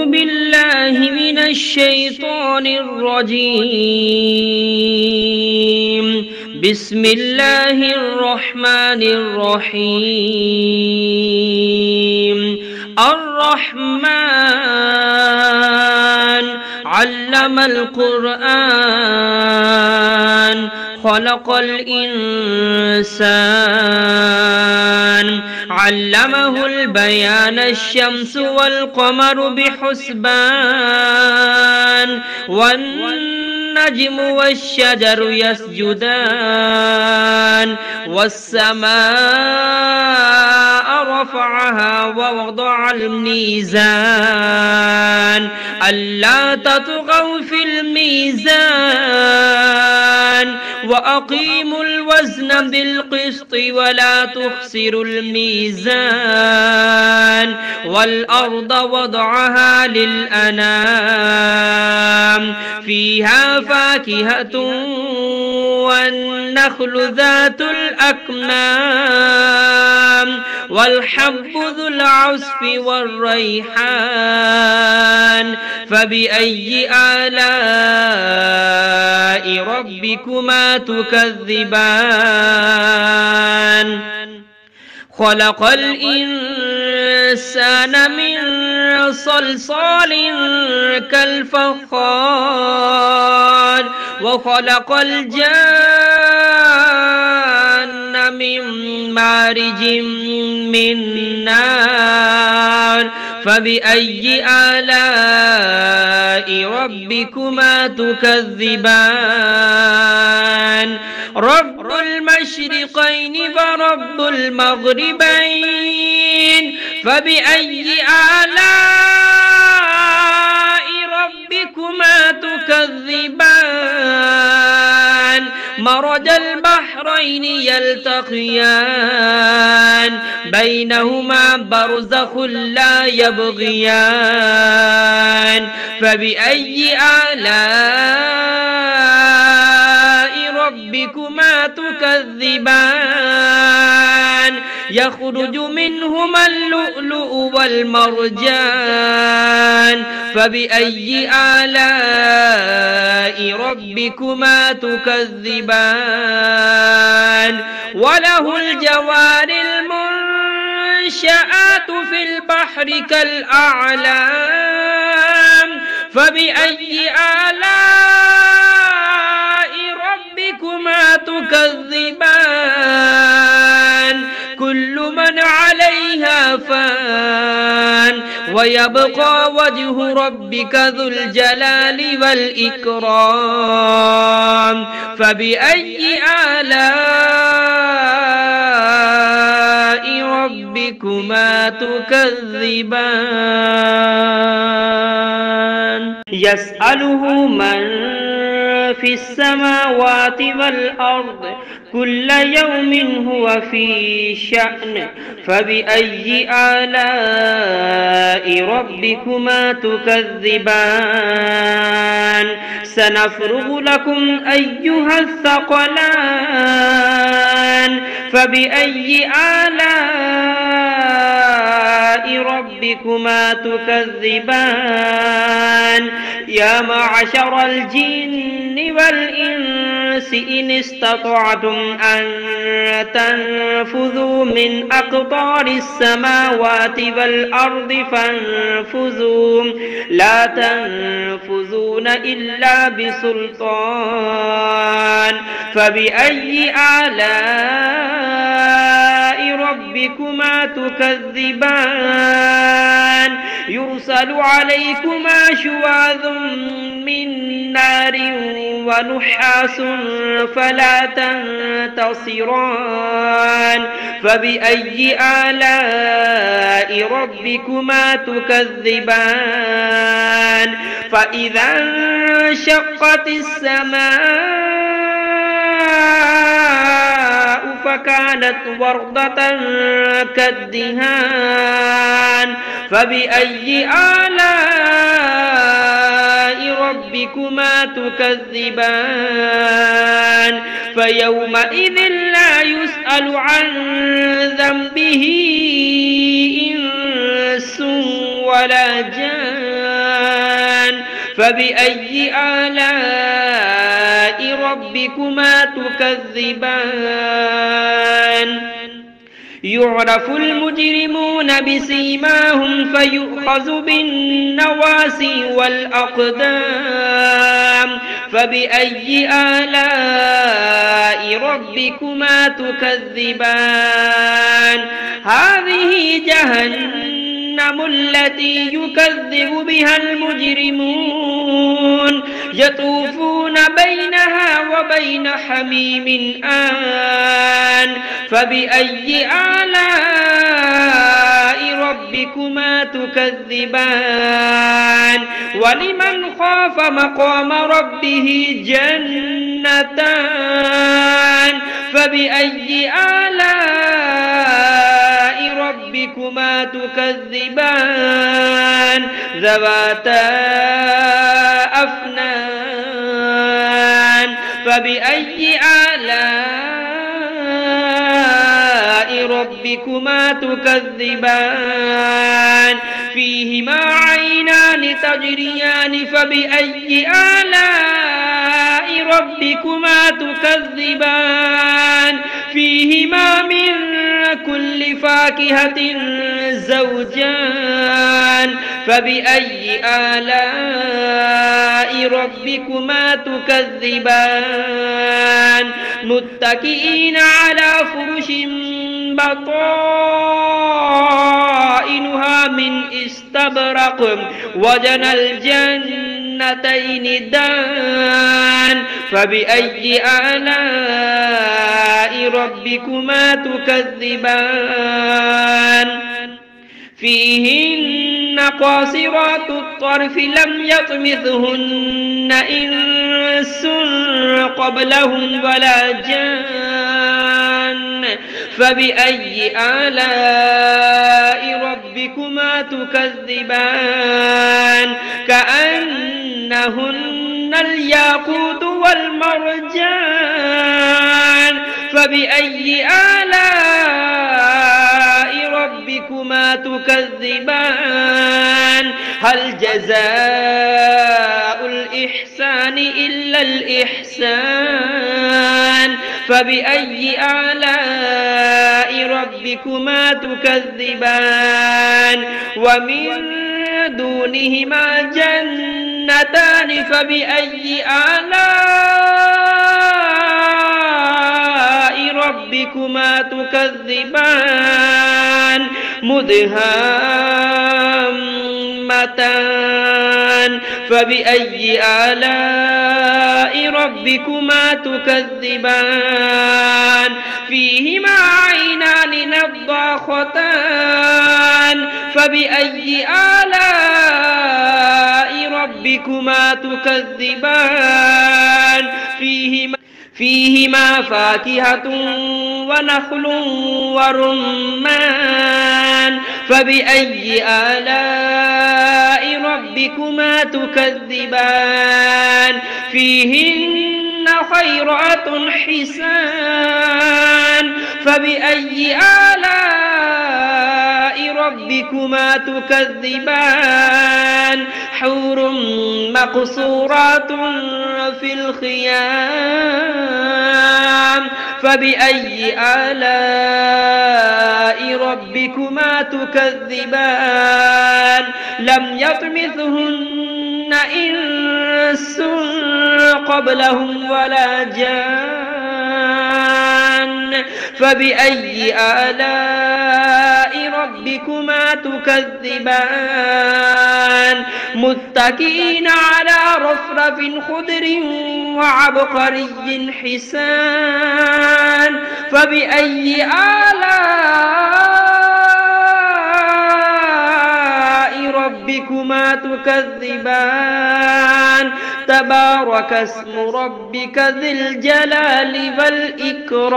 أعوذ بالله من الشيطان الرجيم. بسم الله الرحمن الرحيم. الرحمن علم القرآن خلق الإنسان علمه البيان الشمس والقمر بحسبان والنجم والشجر يسجدان والسماء رفعها ووضع الميزان ألا تطغوا في الميزان وأقيموا الوزن بالقسط ولا تخسروا الميزان والأرض وضعها للأنام فيها فاكهة والنخل ذات الأكمام والحب ذو العصف والريحان فبأي آلاء ربكما تكذبان خلق الإنسان من صلصال كالفخار وخلق الجان من مارج من نار فبأي آلاء ربكما تكذبان رب المشرقين ورب المغربين فبأي آلاء ربكما تكذبان مرج البحرين يلتقيان بينهما برزخ لا يبغيان فبأي آلاء ربكما تكذبان يخرج منهما اللؤلؤ والمرجان فبأي آلاء ربكما تكذبان وله الجوار المنشآت في البحر كالأعلام فبأي آلاء ربكما تكذبان كل من عليها فان ويبقى وجه ربك ذو الجلال والإكرام فبأي آلاء ربكما تكذبان يسأله من في السماوات والأرض كل يوم هو في شأن فبأي آلاء ربكما تكذبان سنفرغ لكم أيها الثقلان فبأي آلاء ربكما تكذبان يا معشر الجن والإنس إن استطعتم أن تنفذوا من أقطار السماوات والأرض فانفذوا لا تنفذون إلا بسلطان فبأي آلاء ربكما تكذبان يرسل عليكما شواظ من نار ونحاس فلا تنتصران فبأي آلاء ربكما تكذبان فإذا انشقت السماء فكانت وردة كالدهان فبأي آلاء ربكما تكذبان فيومئذ لا يسأل عن ذنبه إنس ولا جان فبأي آلاء ربكما تكذبان يعرف المجرمون بسيماهم فيؤخذ بالنواسي والأقدام فبأي آلاء ربكما تكذبان هذه جهنم التي يكذب بها المجرمون يطوفون بينها وبين حميم آن فبأي آلاء ربكما تكذبان ولمن خاف مقام ربه جنتان فبأي آلاء ربكما تكذبان ذواتا أفنان فبأي آلاء ربكما تكذبان فيهما عينان تجريان فبأي آلاء ربكما تكذبان فيهما من كل فاكهة زوجان فبأي آلاء ربكما تكذبان متكئين على فرش بطائنها من استبرق وجنى الجنتين دان فبأي آلاء ربكما تكذبان فيهن قاصرات الطرف لم يطمثهن إنس قبلهم ولا جان فبأي آلاء ربكما تكذبان كأنهن الياقوت والمرجان فبأي آلاء ربكما تكذبان هل جزاء الإحسان إلا الإحسان فبأي آلاء ربكما تكذبان ومن دونهما جنتان فبأي آلاء ربكما تكذبان مدهامتان فبأي آلاء ربكما تكذبان فيهما عينان نضاختان فبأي آلاء ربكما تكذبان فيهما فاكهة ونخل ورمان فبأي آلاء ربكما تكذبان فيهن خيرات حسان فبأي آلاء ربكما تكذبان حور مقصورات في الخيام فبأي آلاء ربكما تكذبان لم يطمثهن إنس قبلهم ولا جان فبأي آلاء ربكما تكذبان متكئين على رفرف خضر وعبقري حسان فبأي آلاء ربكما تكذبان تبارك اسم ربك ذي الجلال والإكرام.